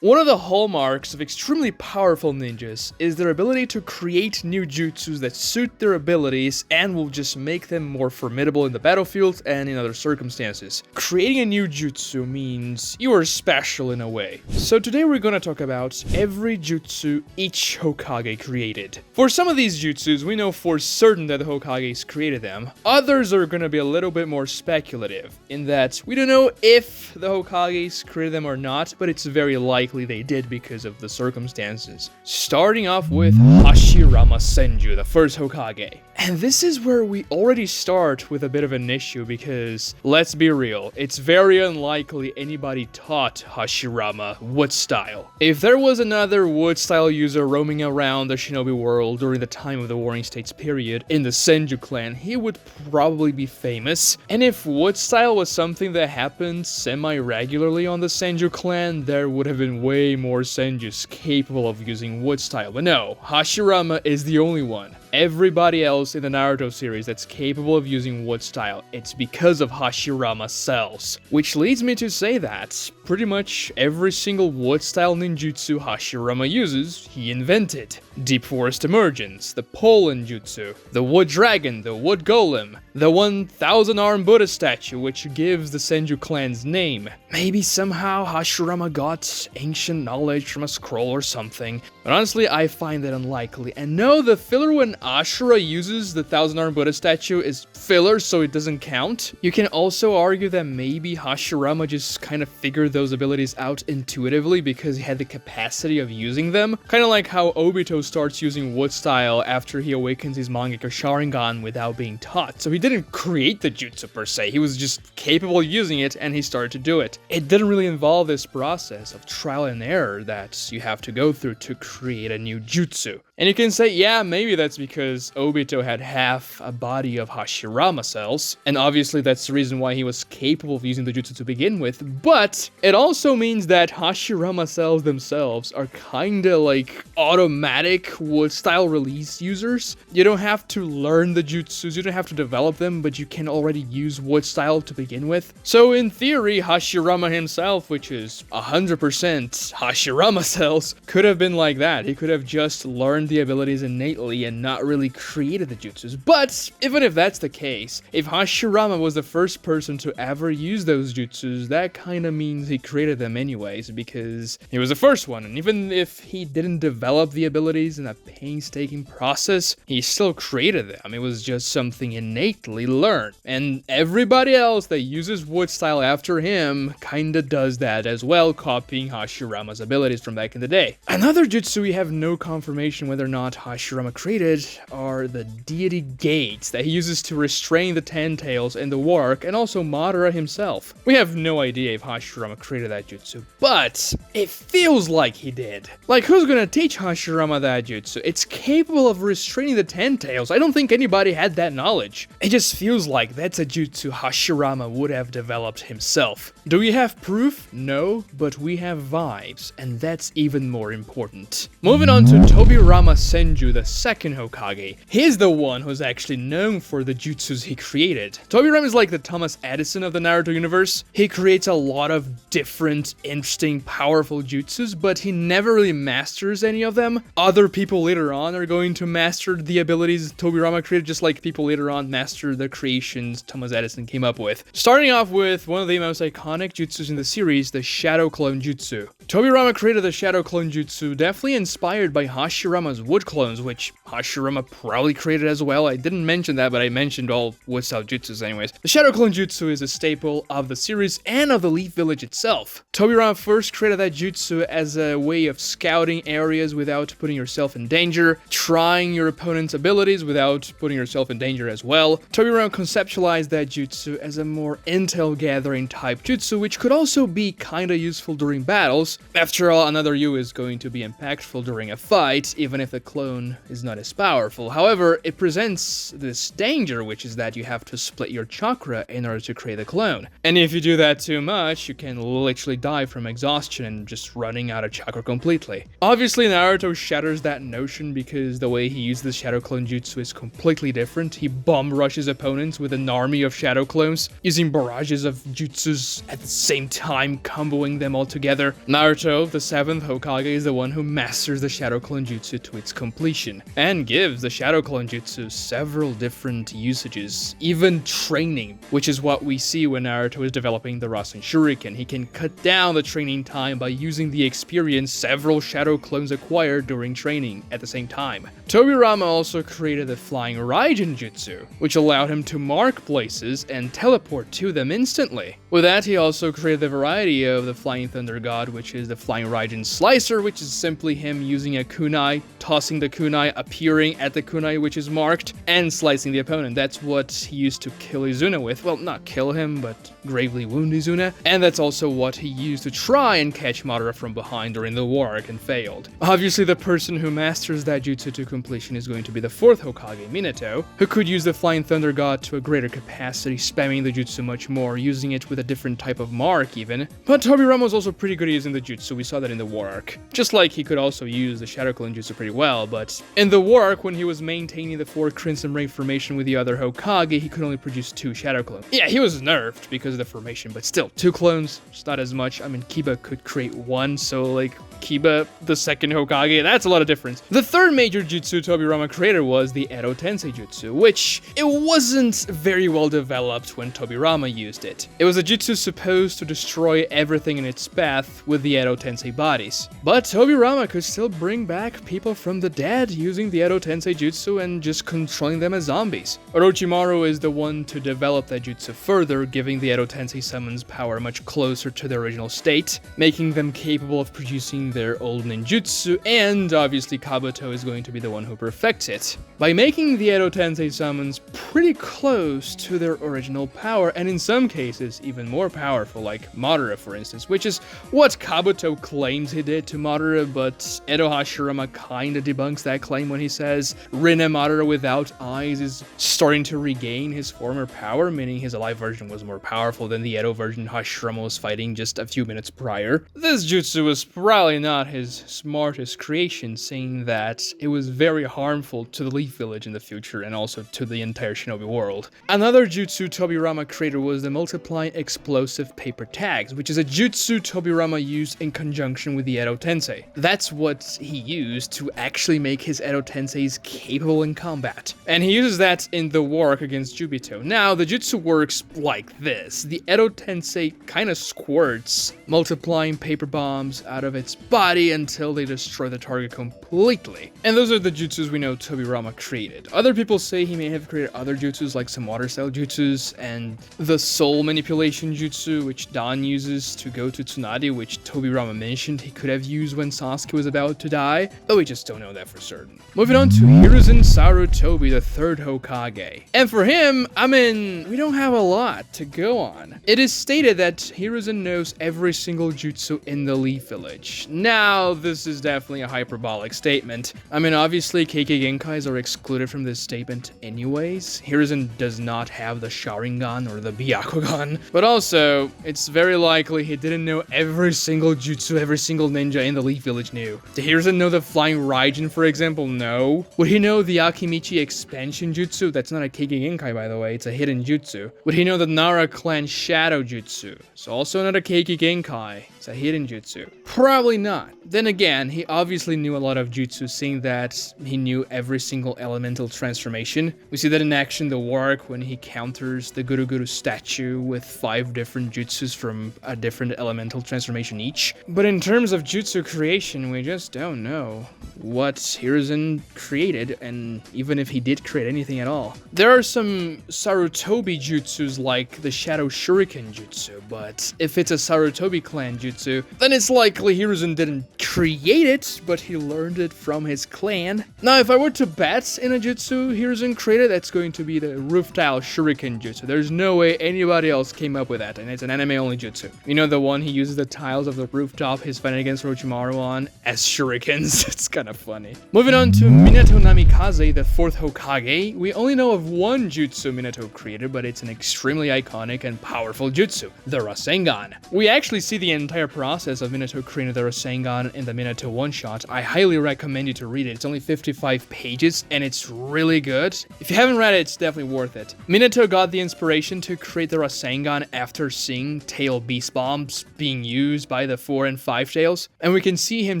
One of the hallmarks of extremely powerful ninjas is their ability to create new jutsus that suit their abilities and will just make them more formidable in the battlefield and in other circumstances. Creating a new jutsu means you are special in a way. So today we're gonna talk about every jutsu each Hokage created. For some of these jutsus, we know for certain that the Hokages created them. Others are gonna be a little bit more speculative, in that we don't know if the Hokages created them or not, but it's very likely they did because of the circumstances. Starting off with Hashirama Senju, the first Hokage. And this is where we already start with a bit of an issue because, let's be real, it's very unlikely anybody taught Hashirama wood style. If there was another wood style user roaming around the shinobi world during the time of the Warring States period in the Senju clan, he would probably be famous. And if wood style was something that happened semi-regularly on the Senju clan, there would have been way more Senjus capable of using wood style. But no, Hashirama is the only one. Everybody else in the Naruto series that's capable of using wood style, it's because of Hashirama's cells. Which leads me to say that pretty much every single wood style ninjutsu Hashirama uses, he invented. Deep Forest Emergence, the Pollen Jutsu, the Wood Dragon, the Wood Golem, the 1,000-arm Buddha statue which gives the Senju clan's name. Maybe somehow Hashirama got ancient knowledge from a scroll or something, but honestly I find that unlikely. And no, the filler when Ashura uses the 1,000-arm Buddha statue is filler, so it doesn't count. You can also argue that maybe Hashirama just kind of figured those abilities out intuitively because he had the capacity of using them. Kind of like how Obito starts using wood style after he awakens his Mangekyo Sharingan without being taught. So he didn't create the jutsu per se, he was just capable of using it and he started to do it. It didn't really involve this process of trial and error that you have to go through to create a new jutsu. And you can say, yeah, maybe that's because Obito had half a body of Hashirama cells, and obviously that's the reason why he was capable of using the jutsu to begin with, but it also means that Hashirama cells themselves are kinda like automatic wood style release users. You don't have to learn the jutsus, you don't have to develop them, but you can already use wood style to begin with. So in theory, Hashirama himself, which is 100% Hashirama cells, could have been like that. He could have just learned the abilities innately and not really created the jutsus. But even if that's the case, if Hashirama was the first person to ever use those jutsus, that kind of means he created them anyways because he was the first one. And even if he didn't develop the abilities in a painstaking process, he still created them. It was just something innately learned. And everybody else that uses wood style after him kinda does that as well, copying Hashirama's abilities from back in the day. Another jutsu we have no confirmation whether or not Hashirama created are the deity gates that he uses to restrain the Ten Tails and the Wark, and also Madara himself. We have no idea if Hashirama created that jutsu, but it feels like he did. Like, who's gonna teach Hashirama that jutsu? It's capable of restraining the Ten Tails. I don't think anybody had that knowledge. It just feels like that's a jutsu Hashirama would have developed himself. Do we have proof? No, but we have vibes, and that's even more important. Moving on to Tobirama Senju, the second Hokage. He's the one who's actually known for the jutsus he created. Tobirama is like the Thomas Edison of the Naruto universe. He creates a lot of different, interesting, powerful jutsus, but he never really masters any of them. Other people later on are going to master the abilities Tobirama created, just like people later on master the creations Thomas Edison came up with. Starting off with one of the most iconic jutsus in the series, the Shadow Clone Jutsu. Tobirama created the Shadow Clone Jutsu, definitely inspired by Hashirama's wood clones, which Hashirama probably created as well. I didn't mention that, but I mentioned all wood style jutsus anyways. The Shadow Clone Jutsu is a staple of the series and of the Leaf Village itself. Tobirama first created that jutsu as a way of scouting areas without putting yourself in danger, trying your opponent's abilities without putting yourself in danger as well. Tobirama conceptualized that jutsu as a more intel gathering type jutsu, which could also be kinda useful during battles. After all, another you is going to be impactful during a fight, even if the clone is not as powerful. powerful. However, it presents this danger, which is that you have to split your chakra in order to create a clone. And if you do that too much, you can literally die from exhaustion and just running out of chakra completely. Obviously, Naruto shatters that notion because the way he uses the shadow clone jutsu is completely different. He bomb rushes opponents with an army of shadow clones, using barrages of jutsus at the same time, comboing them all together. Naruto, the 7th Hokage, is the one who masters the shadow clone jutsu to its completion, and gives the shadow clone jutsu several different usages, even training, which is what we see when Naruto is developing the Rasenshuriken. He can cut down the training time by using the experience several shadow clones acquired during training at the same time. Tobirama also created the Flying Raijin jutsu, which allowed him to mark places and teleport to them instantly. With that, he also created the variety of the Flying Thunder God, which is the Flying Raijin Slicer, which is simply him using a kunai, tossing the kunai, appearing at the kunai which is marked, and slicing the opponent. That's what he used to kill Izuna with. Well, not kill him, but gravely wound Izuna. And that's also what he used to try and catch Madara from behind during the war arc and failed. Obviously, the person who masters that jutsu to completion is going to be the 4th Hokage, Minato, who could use the Flying Thunder God to a greater capacity, spamming the jutsu much more, using it with a different type of mark even. But Tobirama was also pretty good at using the jutsu, we saw that in the war arc. Just like he could also use the Shadow Clone jutsu pretty well, but in the war arc, when he was maintaining the 4 Crimson Ray formation with the other Hokage, he could only produce 2 Shadow Clones. Yeah, he was nerfed because of the formation, but still, 2 clones, just not as much. I mean, Kiba could create 1, so like, Kiba, the 2nd Hokage, that's a lot of difference. The 3rd major jutsu Tobirama created was the Edo Tensei jutsu, which it wasn't very well developed when Tobirama used it. It was a jutsu supposed to destroy everything in its path with the Edo Tensei bodies. But Tobirama could still bring back people from the dead using the Edo Tensei jutsu and just controlling them as zombies. Orochimaru is the one to develop that jutsu further, giving the Edo Tensei summons power much closer to their original state, making them capable of producing their old ninjutsu, and obviously Kabuto is going to be the one who perfects it, by making the Edo Tensei summons pretty close to their original power, and in some cases even more powerful, like Madara for instance, which is what Kabuto claims he did to Madara, but Edo Hashirama kinda debunks that claim when he says Rin Madara without eyes is starting to regain his former power, meaning his alive version was more powerful than the Edo version Hashirama was fighting just a few minutes prior. This jutsu was probably not his smartest creation, saying that it was very harmful to the Leaf Village in the future and also to the entire Shinobi world. Another jutsu Tobirama created was the Multiplying Explosive Paper Tags, which is a jutsu Tobirama used in conjunction with the Edo Tensei. That's what he used to actually make his Edo Tenseis capable in combat. And he uses that in the war arc against Jubito. Now, the jutsu works like this. The Edo Tensei kind of squirts multiplying paper bombs out of its body until they destroy the target completely. And those are the jutsus we know Tobirama created. Other people say he may have created other jutsus like some water style jutsus and the soul manipulation jutsu, which Dan uses to go to Tsunade, which Tobirama mentioned he could have used when Sasuke was about to die, but we just don't know that for certain. Moving on to Hiruzen Sarutobi, the 3rd Hokage. And for him, I mean, we don't have a lot to go on. It is stated that Hiruzen knows every single jutsu in the Leaf Village. Now, this is definitely a hyperbolic statement. I mean, obviously, Kekkei Genkais are excluded from this statement anyways. Hiruzen does not have the Sharingan or the Byakugan, but also, it's very likely he didn't know every single jutsu every single ninja in the Leaf Village knew. Did Hiruzen know the Flying Raijin, for example? No. Would he know the Akimichi expansion jutsu? That's not a Kekkei Genkai, by the way, it's a hidden jutsu. Would he know the Nara clan shadow jutsu? It's also not a Kekkei Genkai. It's a hidden jutsu. Probably not. Then again, he obviously knew a lot of jutsu, seeing that he knew every single elemental transformation. We see that in action the war arc when he counters the Guru Guru statue with 5 different jutsus from a different elemental transformation each. But in terms of jutsu creation, we just don't know what Hiruzen created, and even if he did create anything at all. There are some Sarutobi jutsus like the Shadow Shuriken jutsu, but if it's a Sarutobi clan jutsu, then it's likely Hiruzen didn't create it, but he learned it from his clan. Now, if I were to bet in a jutsu Hiruzen created, that's going to be the roof tile shuriken jutsu. There's no way anybody else came up with that, and it's an anime-only jutsu. You know, the one he uses the tiles of the rooftop he's fighting against Orochimaru on as shurikens. It's kind of funny. Moving on to Minato Namikaze, the 4th Hokage. We only know of one jutsu Minato created, but it's an extremely iconic and powerful jutsu, the Rasengan. We actually see the entire process of Minato creating the Rasengan in the Minato one-shot. I highly recommend you to read it. It's only 55 pages, and it's really good. If you haven't read it, it's definitely worth it. Minato got the inspiration to create the Rasengan after seeing tail beast bombs being used by the 4 and 5 tails, and we can see him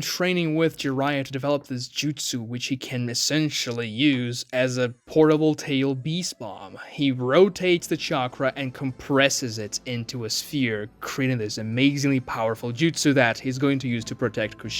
training with Jiraiya to develop this jutsu, which he can essentially use as a portable tail beast bomb. He rotates the chakra and compresses it into a sphere, creating this amazingly powerful jutsu that he's going to use to protect Kushina.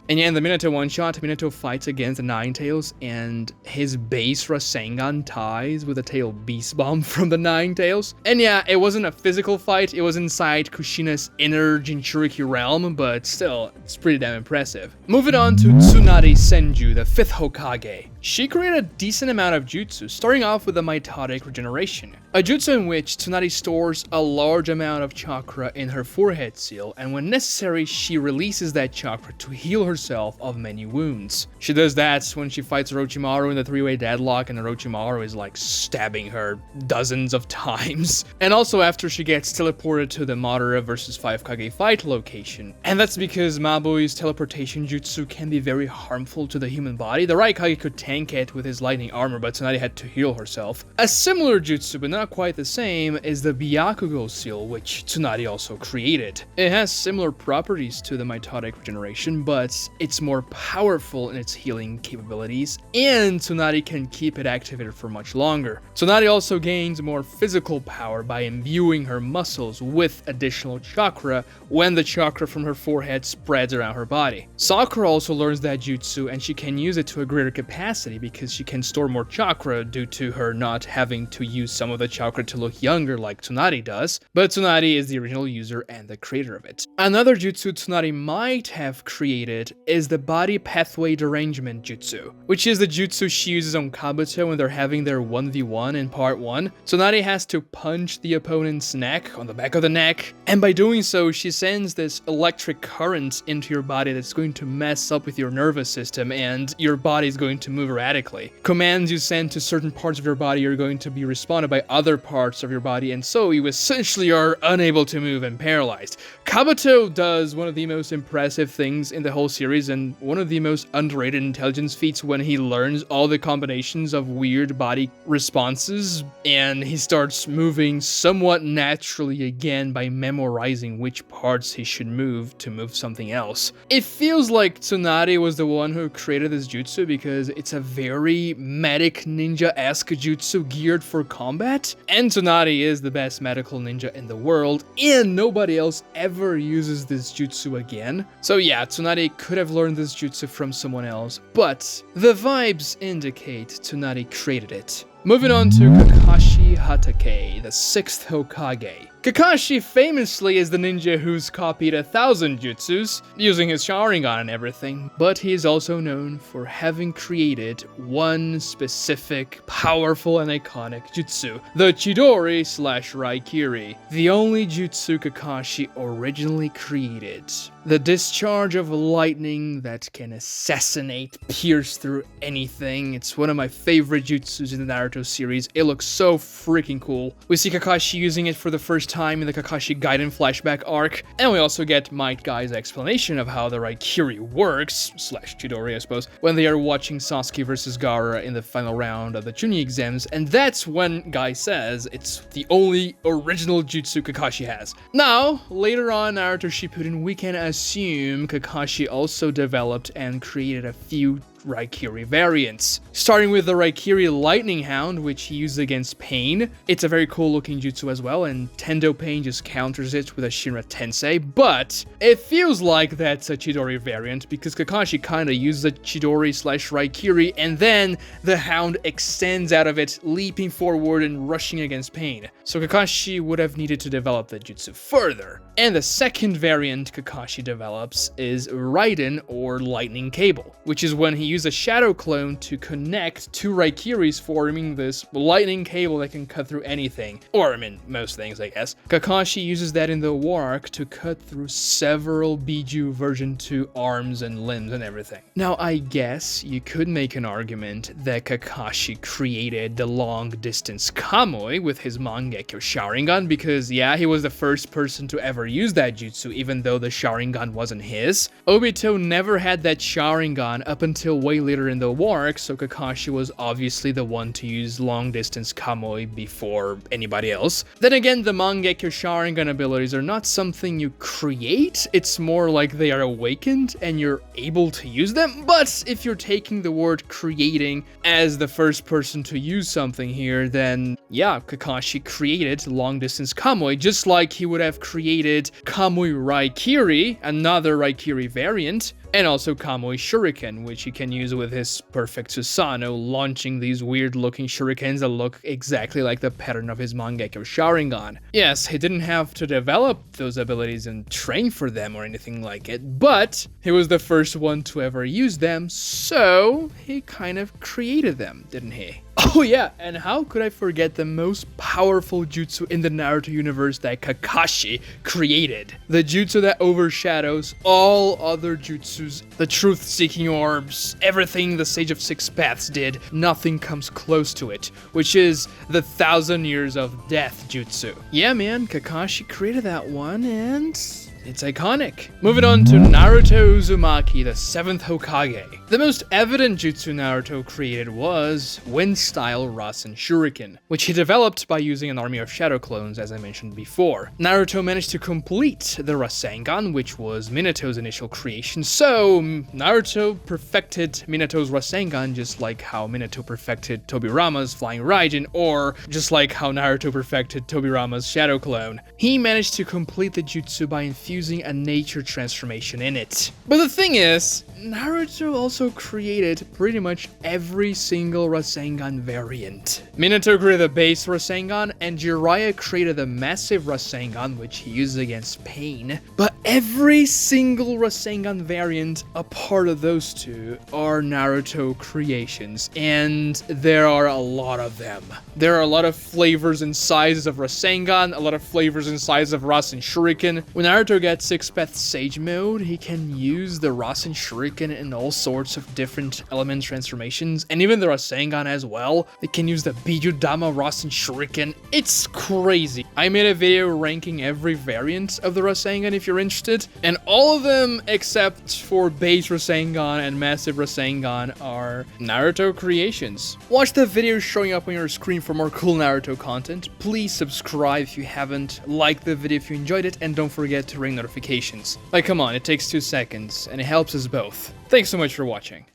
And yeah, in the Minato one-shot, Minato fights against the 9 tails, and his base Rasengan ties with a tail beast bomb from the 9 tails. And yeah, it wasn't a physical fight, it was inside Kushina's inner Jinchuriki realm, but still, it's pretty damn impressive. Moving on to Tsunade Senju, the 5th Hokage. She created a decent amount of jutsu, starting off with the Mitotic Regeneration, a jutsu in which Tsunade stores a large amount of chakra in her forehead seal, and when necessary, she releases that chakra to heal herself of many wounds. She does that when she fights Orochimaru in the 3-way deadlock, and Orochimaru is like stabbing her dozens of times. And also after she gets teleported to the Madara vs 5 Kage fight location. And that's because Mabui's teleportation jutsu can be very harmful to the human body. The Raikage could tank it with his lightning armor, but Tsunade had to heal herself. A similar jutsu, but not quite the same, is the Byakugo seal, which Tsunade also created. It has similar properties to the Mitotic Regeneration, but it's more powerful in its healing capabilities, and Tsunade can keep it activated for much longer. Tsunade also gains more physical power by imbuing her muscles with additional chakra when the chakra from her forehead spreads around her body. Sakura also learns that jutsu, and she can use it to a greater capacity because she can store more chakra due to her not having to use some of the chakra to look younger like Tsunade does, but Tsunade is the original user and the creator of it. Another jutsu Tsunade might have created is the Body Pathway Derangement Jutsu, which is the jutsu she uses on Kabuto when they're having their 1v1 in part 1. Tsunade has to punch the opponent's neck on the back of the neck, and by doing so, she sends this electric current into your body that's going to mess up with your nervous system, and your body is going to move erratically. Commands you send to certain parts of your body are going to be responded by other parts of your body, and so you essentially are unable to move and paralyzed. Kabuto does one of the most impressive things in the whole series, and one of the most underrated intelligence feats when he learns all the combinations of weird body responses, and he starts moving somewhat naturally again by memorizing which parts he should move to move something else. It feels like Tsunade was the one who created this jutsu because it's a very medic ninja-esque jutsu geared for combat, and Tsunade is the best medical ninja in the world, and nobody else ever uses this jutsu again. So yeah, Tsunade could have learned this jutsu from someone else, but the vibes indicate Tsunade created it. Moving on to Kakashi Hatake, the 6th Hokage. Kakashi famously is the ninja who's copied 1,000 jutsus, using his Sharingan and everything, but he is also known for having created one specific, powerful and iconic jutsu, the Chidori/Raikiri, the only jutsu Kakashi originally created. The discharge of lightning that can assassinate, pierce through anything. It's one of my favorite jutsus in the Naruto series. It looks so freaking cool. We see Kakashi using it for the first time in the Kakashi Gaiden flashback arc, and we also get Might Guy's explanation of how the Raikiri works, slash Chidori I suppose, when they are watching Sasuke vs Gaara in the final round of the Chunin exams, and that's when Guy says it's the only original jutsu Kakashi has. Now, later on Naruto Shippuden, we can assume Kakashi also developed and created a few Raikiri variants. Starting with the Raikiri Lightning Hound, which he used against Pain. It's a very cool looking jutsu as well, and Tendo Pain just counters it with a Shinra Tensei, but it feels like that's a Chidori variant because Kakashi kinda uses a Chidori slash Raikiri, and then the Hound extends out of it, leaping forward and rushing against Pain. So Kakashi would have needed to develop the jutsu further. And the second variant Kakashi develops is Raiden or Lightning Cable, which is when he used a shadow clone to connect two Raikiris, forming this lightning cable that can cut through anything. Or, I mean, most things, I guess. Kakashi uses that in the war arc to cut through several Biju version 2 arms and limbs and everything. Now, I guess you could make an argument that Kakashi created the long-distance Kamui with his Mangekyo Sharingan because, yeah, he was the first person to ever use that jutsu, even though the Sharingan wasn't his. Obito never had that Sharingan up until way later in the war arc, so Kakashi was obviously the one to use long-distance Kamui before anybody else. Then again, the Mangekyo Sharingan abilities are not something you create, it's more like they are awakened and you're able to use them, but if you're taking the word creating as the first person to use something here, then yeah, Kakashi created long-distance Kamui, just like he would have created Kamui Raikiri, another Raikiri variant, and also Kamui Shuriken, which he can use with his perfect Susanoo, launching these weird-looking shurikens that look exactly like the pattern of his Mangekyo Sharingan. Yes, he didn't have to develop those abilities and train for them or anything like it, but he was the first one to ever use them, so he kind of created them, didn't he? Oh yeah, and how could I forget the most powerful jutsu in the Naruto universe that Kakashi created? The jutsu that overshadows all other jutsus, the truth-seeking orbs, everything the Sage of Six Paths did, nothing comes close to it, which is the 1,000 Years of Death jutsu. Yeah man, Kakashi created that one, and it's iconic. Moving on to Naruto Uzumaki, the 7th Hokage. The most evident jutsu Naruto created was Wind-style Rasenshuriken, which he developed by using an army of shadow clones, as I mentioned before. Naruto managed to complete the Rasengan, which was Minato's initial creation, so Naruto perfected Minato's Rasengan just like how Minato perfected Tobirama's Flying Raijin, or just like how Naruto perfected Tobirama's shadow clone. He managed to complete the jutsu by infusing a nature transformation in it. But the thing is, Naruto also created pretty much every single Rasengan variant. Minato created the base Rasengan, and Jiraiya created the massive Rasengan, which he used against Pain. But every single Rasengan variant, a part of those two, are Naruto creations, and there are a lot of them. There are a lot of flavors and sizes of Rasengan, a lot of flavors and sizes of Rasenshuriken. When Naruto gets Six Path Sage mode, he can use the Rasenshuriken in all sorts of different element transformations, and even the Rasengan as well. They can use the Bijudama Rasenshuriken. It's crazy. I made a video ranking every variant of the Rasengan if you're interested, and all of them except for base Rasengan and massive Rasengan are Naruto creations. Watch the video showing up on your screen for more cool Naruto content. Please subscribe if you haven't, like the video if you enjoyed it, and don't forget to ring notifications. Like, come on, it takes 2 seconds, and it helps us both. Thanks so much for watching.